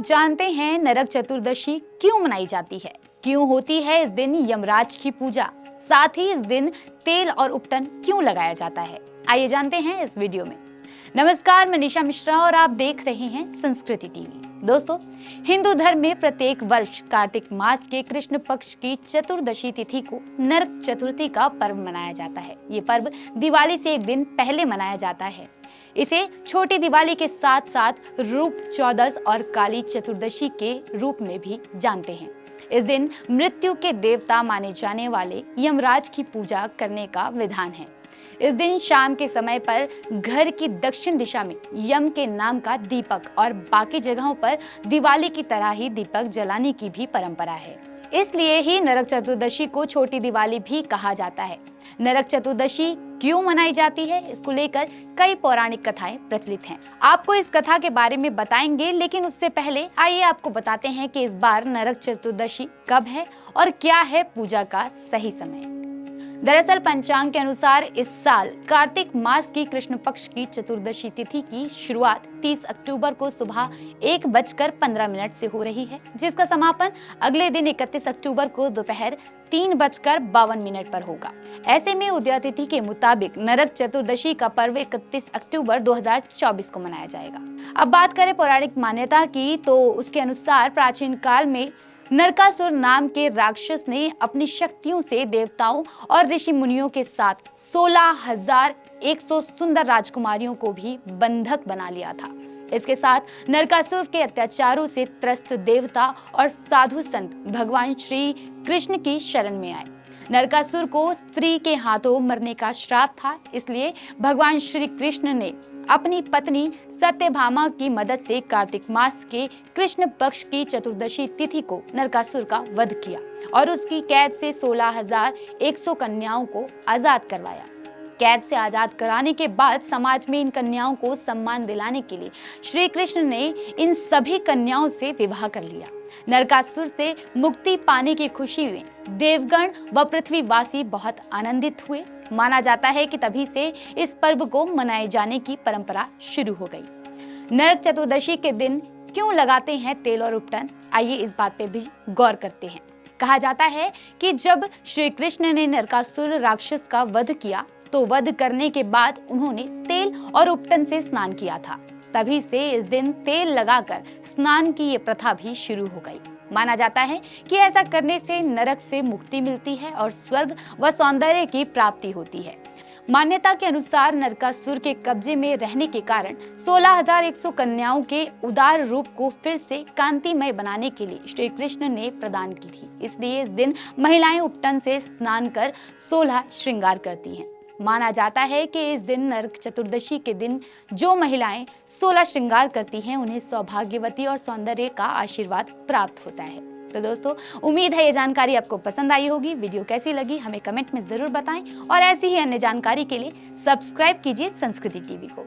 जानते हैं नरक चतुर्दशी क्यों मनाई जाती है, क्यों होती है इस दिन यमराज की पूजा, साथ ही इस दिन तेल और उपटन क्यों लगाया जाता है। आइए जानते हैं इस वीडियो में। नमस्कार, मैं निशा मिश्रा और आप देख रहे हैं संस्कृति टीवी। दोस्तों, हिंदू धर्म में प्रत्येक वर्ष कार्तिक मास के कृष्ण पक्ष की चतुर्दशी तिथि को नरक चतुर्थी का पर्व मनाया जाता है। ये पर्व दिवाली से एक दिन पहले मनाया जाता है। इसे छोटी दिवाली के साथ साथ रूप चौदस और काली चतुर्दशी के रूप में भी जानते हैं। इस दिन मृत्यु के देवता माने जाने वाले यमराज की पूजा करने का विधान है। इस दिन शाम के समय पर घर की दक्षिण दिशा में यम के नाम का दीपक और बाकी जगहों पर दिवाली की तरह ही दीपक जलाने की भी परंपरा है। इसलिए ही नरक चतुर्दशी को छोटी दिवाली भी कहा जाता है। नरक चतुर्दशी क्यों मनाई जाती है, इसको लेकर कई पौराणिक कथाएं प्रचलित हैं। आपको इस कथा के बारे में बताएंगे, लेकिन उससे पहले आइए आपको बताते हैं कि इस बार नरक चतुर्दशी कब है और क्या है पूजा का सही समय। दरअसल पंचांग के अनुसार इस साल कार्तिक मास की कृष्ण पक्ष की चतुर्दशी तिथि की शुरुआत 30 अक्टूबर को सुबह 1:15 से हो रही है, जिसका समापन अगले दिन 31 अक्टूबर को दोपहर 3:52 पर होगा। ऐसे में उदय तिथि के मुताबिक नरक चतुर्दशी का पर्व 31 अक्टूबर 2024 को मनाया जाएगा। अब बात करें पौराणिक मान्यता की, तो उसके अनुसार प्राचीन काल में नरकासुर नाम के राक्षस ने अपनी शक्तियों से देवताओं और ऋषि मुनियों के साथ 16,100 सुंदर राजकुमारियों को भी बंधक बना लिया था। इसके साथ नरकासुर के अत्याचारों से त्रस्त देवता और साधु संत भगवान श्री कृष्ण की शरण में आए। नरकासुर को स्त्री के हाथों मरने का श्राप था, इसलिए भगवान श्री कृष्ण ने अपनी पत्नी सत्यभामा की मदद से कार्तिक मास के कृष्ण पक्ष की चतुर्दशी तिथि को नरकासुर का वध किया और उसकी कैद से 16,100 कन्याओं को आजाद करवाया। कैद से आजाद कराने के बाद समाज में इन कन्याओं को सम्मान दिलाने के लिए श्री कृष्ण ने इन सभी कन्याओं से विवाह कर लिया। नरकासुर से मुक्ति पाने की खुशी में देवगण व पृथ्वीवासी बहुत आनंदित हुए। माना जाता है कि तभी से इस पर्व को मनाए जाने की परंपरा शुरू हो गई। नरक चतुर्दशी के दिन क्यों लगाते हैं तेल और उपटन, आइए इस बात पे भी गौर करते हैं। कहा जाता है कि जब श्री कृष्ण ने नरकासुर राक्षस का वध किया तो वध करने के बाद उन्होंने तेल और उपटन से स्नान किया था। तभी से इस दिन तेल लगाकर स्नान की ये प्रथा भी शुरू हो गई। माना जाता है कि ऐसा करने से नरक से मुक्ति मिलती है और स्वर्ग व सौंदर्य की प्राप्ति होती है। मान्यता के अनुसार नरकासुर के कब्जे में रहने के कारण 16,100 कन्याओं के उदार रूप को फिर से कांतिमय बनाने के लिए श्री कृष्ण ने प्रदान की थी। इसलिए इस दिन महिलाएं उपटन से स्नान कर 16 श्रृंगार करती हैं। माना जाता है कि इस दिन नरक चतुर्दशी के दिन जो महिलाएं 16 श्रृंगार करती हैं, उन्हें सौभाग्यवती और सौंदर्य का आशीर्वाद प्राप्त होता है। तो दोस्तों, उम्मीद है ये जानकारी आपको पसंद आई होगी। वीडियो कैसी लगी हमें कमेंट में जरूर बताएं और ऐसी ही अन्य जानकारी के लिए सब्सक्राइब कीजिए संस्कृति टीवी को।